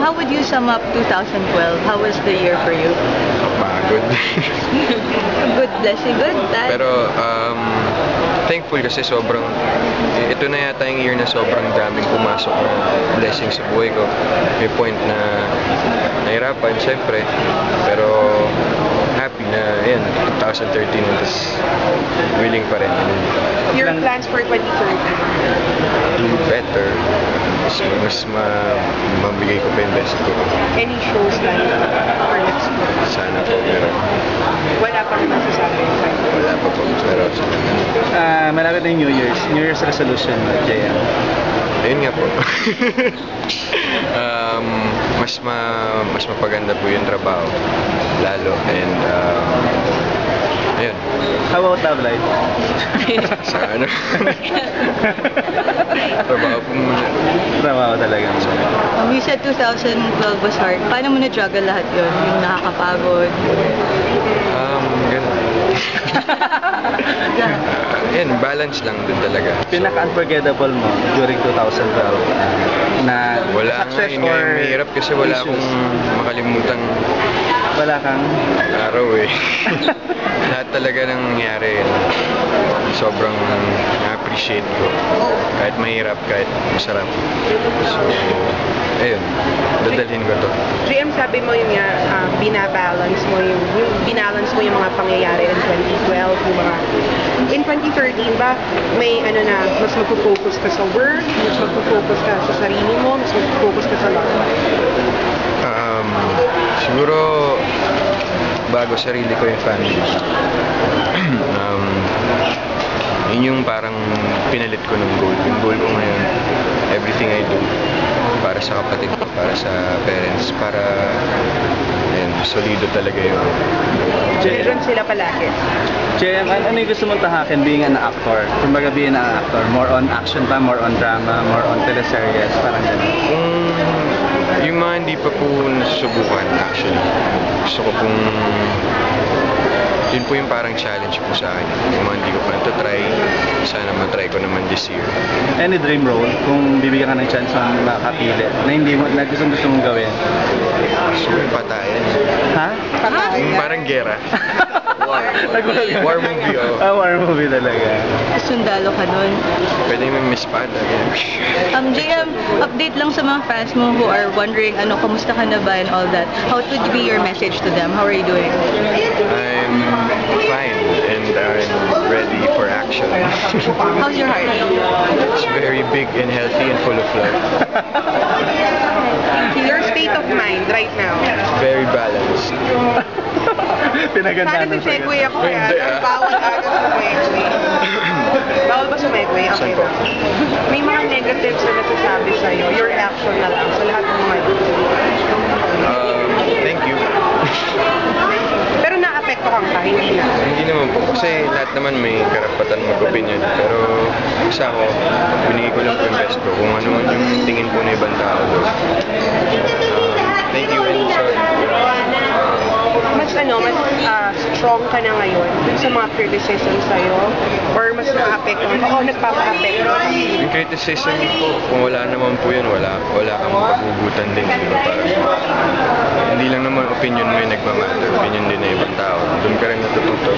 How would you sum up 2012? How was the year for you? Pagod. Good blessing, good, bad? Pero thankful kasi ito na yata yung year na sobrang daming pumasok na blessing sa buhay ko. May point na nahirapan, syempre. Pero happy na, yan, 2013 tapos willing pa rin. Your plans for 2013? Do better. Mas mabigay ko pa yung best ko. Any shows lang for next year? Sana po, pero Wala pa rin masasabi. wala pa po. Pero Malapit na yung New Year's resolution, JM. ayun nga po. Mas mapaganda po yung trabaho. Lalo. And ayun. How about love life? Sana. Trabaho po muna. Trabaho talaga. You said 2012 was hard. Paano mo na-juggle lahat yun? Yung nakakapagod? Ganun. Yan, balance lang din talaga. Pinaka-unforgettable mo during 2012 na Wala nga, success yun nga or yung mahirap kasi wala issues? akong makalimutan Wala kang araw eh. Lahat talaga nang nangyari, sobrang na-appreciate ko. Kahit mahirap, kahit masarap. So, ayun, dadalhin ko to. JM, sabi mo yun nga, binabalance mo yung mga pangyayari in 2012, yung mga in 2013 ba, may mas magpo-focus ka sa work, mas magpo-focus ka sa sarili mo, mas magpo-focus ka sa love life? Siguro, bago sarili ko yung family. Yun yung parang pinalit ko ng goal. Yung goal ko ngayon, everything I do, para sa kapatid ko, para sa parents, para solido talaga yung Children sila palagi. JM, ano yung gusto mong tahakin being an actor? Kumbaga being an actor, more on action ba, more on drama, more on teleseries, parang gano'n? Yung mga hindi pa po nasusubukan actually. Gusto ko pong yun po yung parang challenge po sa akin. Yung mga hindi ko pa ito-try, sana matry ko naman this year. Any dream role, kung bibigyan ka ng chance na makapili, na gusto mong gawin? Gusto ko yung patayan. Ha? Yung parang gera. War movie, oh. War movie talaga. Sundalo ka nun. Pwede yung may espada. JM, update lang sa mga fans mo who are wondering, kamusta ka na ba and all that. How would be your message to them? How are you doing? I'm fine and I'm ready for action. How's your heart? It's very big and healthy and full of love. Your state of mind right now? Very balanced. Pinagandaan Sana ng sagot. may segue ako kaya Hindi, bawal agad sumegue. Bawal ba sumegue? Okay Saan po? lang. May mga negatives na nasasabi sa'yo, your reaction na lang sa lahat ng mga yun. Thank you. Pero naapektuhan ka, hindi na. Hindi naman po. Kasi lahat naman may karapatan mag-opinion. Pero isa ako, binigay ko lang po yung best ko. Kung ano man yung tingin po na ibang tao. Thank you and sorry. Mas strong ka na ngayon dun sa mga criticism sa'yo? Or mas naapektuhan ka? O nagpapa-apektuhan? Yung criticism po, kung wala naman po yun, wala kang paghugutan din. Diba? Hindi lang naman opinion mo yung nagmamatter. Opinion din na ibang tao. Doon ka rin natututo.